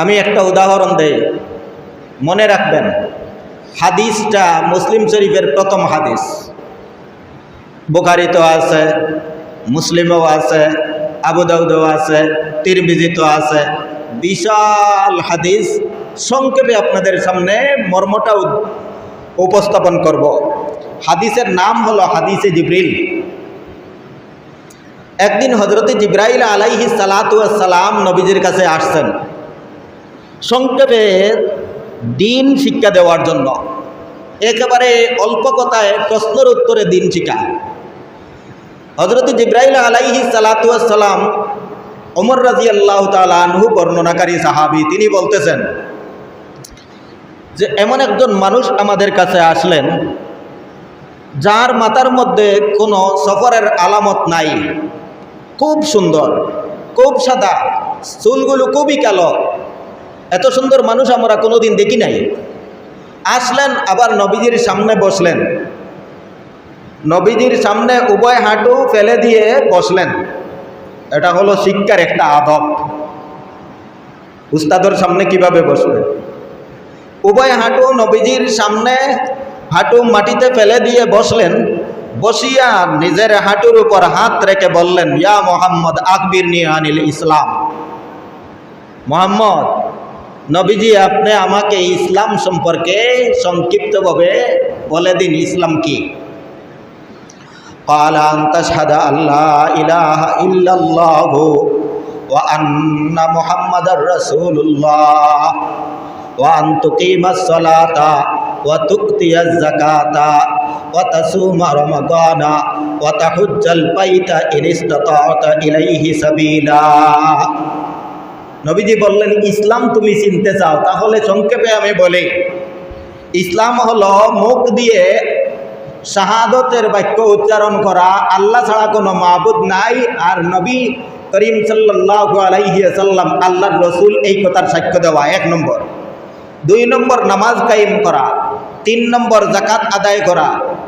আমি একটা উদাহরণ দেই, মনে রাখবেন। হাদিসটা মুসলিম শরীফের প্রথম হাদিস, বুখারীতেও আছে, মুসলিমেও আছে, আবু দাউদেও আছে, তিরমিজিতেও আছে। বিশাল হাদিস। সংক্ষেপে আপনাদের সামনে মর্মটা উপস্থাপন করব। হাদিসের নাম হলো হাদিসে জিবরিল। একদিন হযরতে জিবরাইল আলাইহিস সালাতু ওয়াস সালাম নবীজির কাছে আসছেন সংক্ষেপে দিন শিক্ষা দেওয়ার জন্য। একেবারে অল্প কথায় প্রশ্নের উত্তরে দিন শিক্ষা। হযরতে জিবরাইল আলাইহিস সালাতু ওয়াস সালাম ওমর রাদিয়াল্লাহু তাআলা আনহু বর্ণনাকারী সাহাবী, তিনি বলতেছেন যে এমন একজন মানুষ আমাদের কাছে আসলেন যার মাথার মধ্যে কোনো সফরের আলামত নাই, খুব সুন্দর, খুব সাদা, চুলগুলো খুবই কালো। এত সুন্দর মানুষ আমরা কোনোদিন দেখি নাই। আসলেন, আবার নবীজির সামনে বসলেন। নবীজির সামনে উভয় হাঁটু ফেলে দিয়ে বসলেন। এটা হলো শিক্ষার একটা আদব। উস্তাদের সামনে কিভাবে বসবে? উভয় হাঁটু নবীজির সামনে, হাঁটু মাটিতে ফেলে দিয়ে বসলেন। বসিয়া নিজের হাঁটুর উপর হাত রেখে বললেন, ইয়া মুহাম্মদ আখবিরনি আনিল ইসলাম। মুহাম্মদ নবীজি, আপনি আমাকে ইসলাম সম্পর্কে সংক্ষিপ্তভাবে বলে দিন, ইসলাম কি? ক্বালা আন তাশহাদা আল্লা ইলাহা ইল্লাল্লাহু ওয়া আন্না মুহাম্মাদার রাসূলুল্লাহ ওয়া আন তুকিমাস সালাতা ওয়া তু'তিয়াজ যাকাতা ওয়া তাসুমা রমাদানা ওয়া তাহুজ্জাল বাইতা ইন ইসতাতা'তা ইলাইহি সাবিলা। নবীজি বললেন, ইসলাম তুমি চিনতে চাও? তাহলে সংক্ষেপে আমি বলি, ইসলাম হলো মুখ দিয়ে শাহাদতের বাক্য উচ্চারণ করা, আল্লাহ ছাড়া কোনো মাবুদ নাই, আর নবী করিম সাল্লাল্লাহু আলাইহি ওয়াসাল্লাম আল্লাহর রসুল, এই কথার সাক্ষ্য দেওয়া 1 নম্বর। 2 নম্বর নামাজ কায়েম করা। 3 নম্বর যাকাত আদায় করা।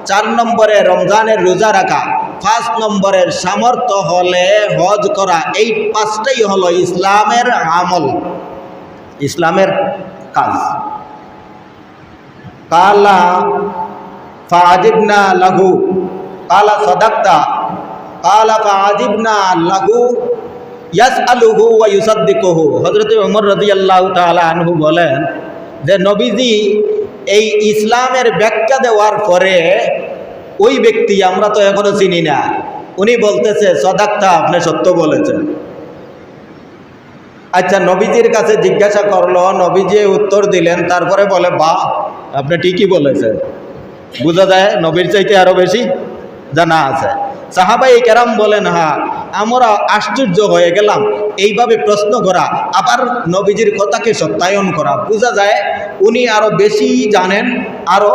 4 নম্বরে রমজানের রোজা রাখা। 5 নম্বরের সামর্থ্য হলে হজ করা। এই 5টাই হলো ইসলামের আমল, ইসলামের কাজ। কালা ফাআজিবনা লাহু কালা সাদাক্তা কালা ফাআজিবনা লাহু ইয়াসআলুহু ওয়া ইউসাদ্দিকুহু। হযরত ওমর রাদিয়াল্লাহু তাআলা আনহু বলেন যে নবীজি এই ইসলামের ব্যাখ্যা দেওয়ার পরে ওই ব্যক্তি, আমরা তো এখনো চিনি না, উনি বলতেছে সাদাক্তা, আপনি সত্য বলেছেন। আচ্ছা, নবীজির কাছে জিজ্ঞাসা করলো, নবীজি উত্তর দিলেন, তারপরে বলে, বাহ, আপনি ঠিকই বলেছেন। বোঝা যায় নবীর চাইতে আরো বেশি জানা আছে। সাহাবায়ে কেরাম বলেন, হ্যাঁ, আমরা আশ্চর্য হয়ে গেলাম। এইভাবে প্রশ্ন করা, আবার নবীজির কথাকে সত্যায়ন করা, বোঝা যায় উনি আরো বেশি জানেন, আরো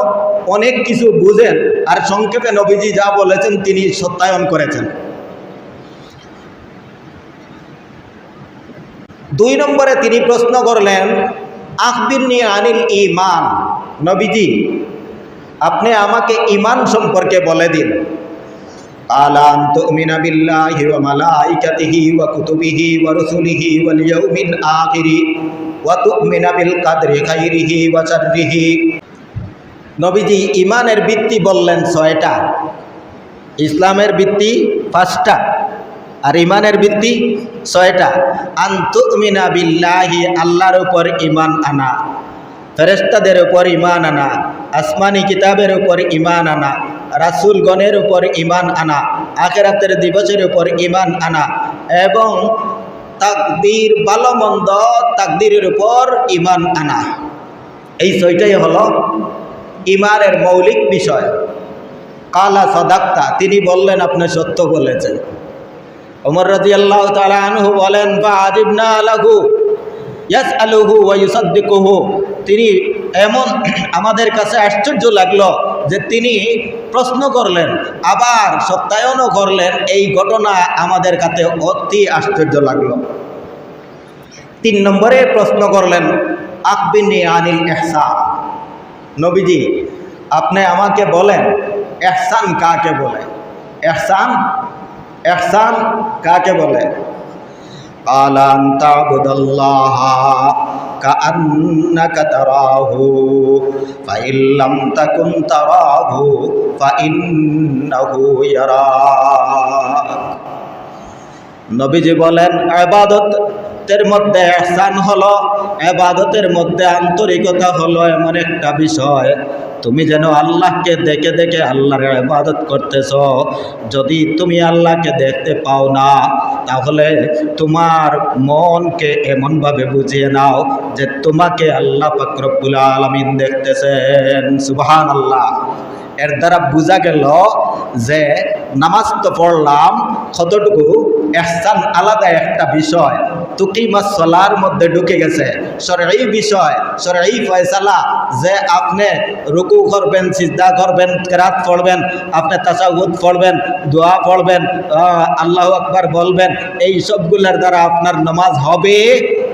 অনেক কিছু বুঝেন, আর সংক্ষেপে নবীজি যা বলেছেন তিনি সত্যায়ন করেছেন। 2 নম্বরে তিনি প্রশ্ন করলেন, আখবিরনি আনিল ঈমান। নবীজি, আপনি আমাকে ঈমান সম্পর্কে বলে দিন। ক্বালা আন তু'মিনা বিল্লাহি ওয়া মালাইকাতিহি ওয়া কুতুবিহি ওয়া রুসুলিহি ওয়াল ইয়াউমিল আখিরি ওয়া তু'মিনা বিল কদরি খাইরিহি ওয়া শাররিহি। নবীজি ঈমানের ভিত্তি বললেন 6টা, ইসলামের ভিত্তি 5টা, আর ঈমানের ভিত্তি 6টা। আন তু'মিনা বিল্লাহি, আল্লাহর উপর ঈমান আনা, ফেরেশতাদের উপর ঈমান আনা, আসমানি কিতাবের উপর ঈমান আনা, রাসূলগণের উপর ঈমান আনা, আখিরাতের দিবসের উপর ঈমান আনা, এবং তাকদীর, ভালো মন্দ তাকদীরের উপর ঈমান আনা। এই 6টাই হলো ঈমানের মৌলিক বিষয়। কালা সাদাক্তা, তিনি বললেন আপনি সত্য বলেছেন। ওমর রাদিয়াল্লাহু তাআলা আনহু বলেন, ফাআজিবনা লাহু ইয়াসআলুহু ওয়া ইউসাদ্দিকুহু। তিনি এমন আমাদের কাছে আশ্চর্য লাগলো যে তিনি প্রশ্ন করলেন, আবার সত্যায়নও করলেন। এই ঘটনা আমাদের কাছে অতি আশ্চর্য লাগলো। 3 নম্বরে প্রশ্ন করলেন, আখবিরনি আনিল ইহসান। নবীজি, আপনি আমাকে বলেন ইহসান কাকে বলে? ইহসান, ইহসান কাকে বলে? قال أن تعبد الله كأنك تراه فإن لم تكن تراه فإنه يراك নবীজি বলেন ইবাদতের মধ্যে ইহসান হলো, ইবাদতের মধ্যে আন্তরিকতা হলো এমন একটা বিষয়, তুমি যেন আল্লাহকে দেখে দেখে আল্লাহর ইবাদত করতেছ। যদি তুমি আল্লাহকে দেখতে পাও না, তাহলে তোমার মনকে এমনভাবে বুঝিয়ে নাও যে তোমাকে আল্লাহ পাক রব্বুল আলামিন দেখতেছেন। সুবহানাল্লাহ। এর দ্বারা বোঝা গেল যে নামাজ তো পড়লাম, কতটুকু ইহসান আলাদা একটা বিষয়, তুকিমাস সালার মধ্যে ঢুকে গেছে শরঈ বিষয়, শরঈ ফয়সালা যে আপনি রুকু করবেন, সিজদা করবেন, কিরাত পড়বেন, আপনি তাশাহুদ পড়বেন, দোয়া পড়বেন, আল্লাহু আকবার বলবেন, এই সবগুলোর দ্বারা আপনার নামাজ হবে।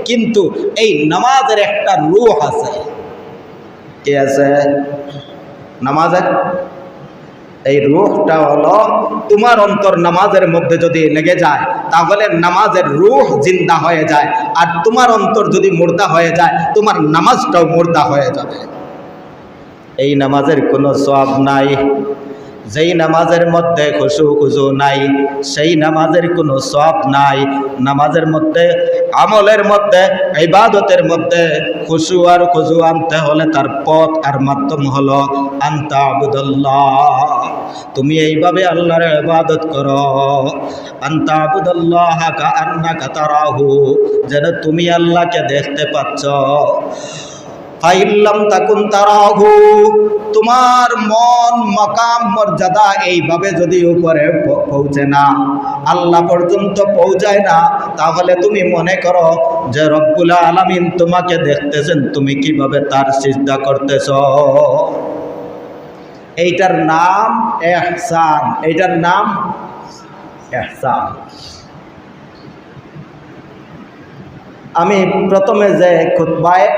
কিন্তু এই নামাজের একটা রূহ আছে। কি আছে নামাজের? এই রূহটা হলো তোমার অন্তর নামাজের মধ্যে যদি লেগে যায় তাহলে নামাজের রূহ জিন্দা হয়ে যায়, আর তোমার অন্তর যদি মুর্দা হয়ে যায় তোমার নামাজটাও মুর্দা হয়ে যাবে। এই নামাজের কোনো সওয়াব নাই। যেই নামাজের মধ্যে খুশু খুজু নাই সেই নামাজের কোনো সওয়াব নাই। নামাজের মধ্যে, আমলের মধ্যে, ইবাদতের মধ্যে খুশু আর খুজু আনতে হলে তার পথ আর মাধ্যম হলো আনতা আবুদুল্লাহ। তুমি এইভাবে আল্লাহর ইবাদত করো, আনতা আবুদুল্লাহ কাআন্নাকা তারাহু, যেন তুমি আল্লাহকে দেখতে পাচ্ছ। ফাইল্লাম তাকুন তারাহু, তোমার মন মাকাম মর্যাদা এইভাবে যদি উপরে পৌঁছে না, আল্লাহ পর্যন্ত পৌঁছায় না, তাহলে তুমি মনে করো যে রব্বুল আলামিন তোমাকে দেখতেছেন, তুমি কিভাবে তার সিজদা করতেছ। এইটার নাম ইহসান, এইটার নাম ইহসান। আমি প্রথমে যে খুতবায়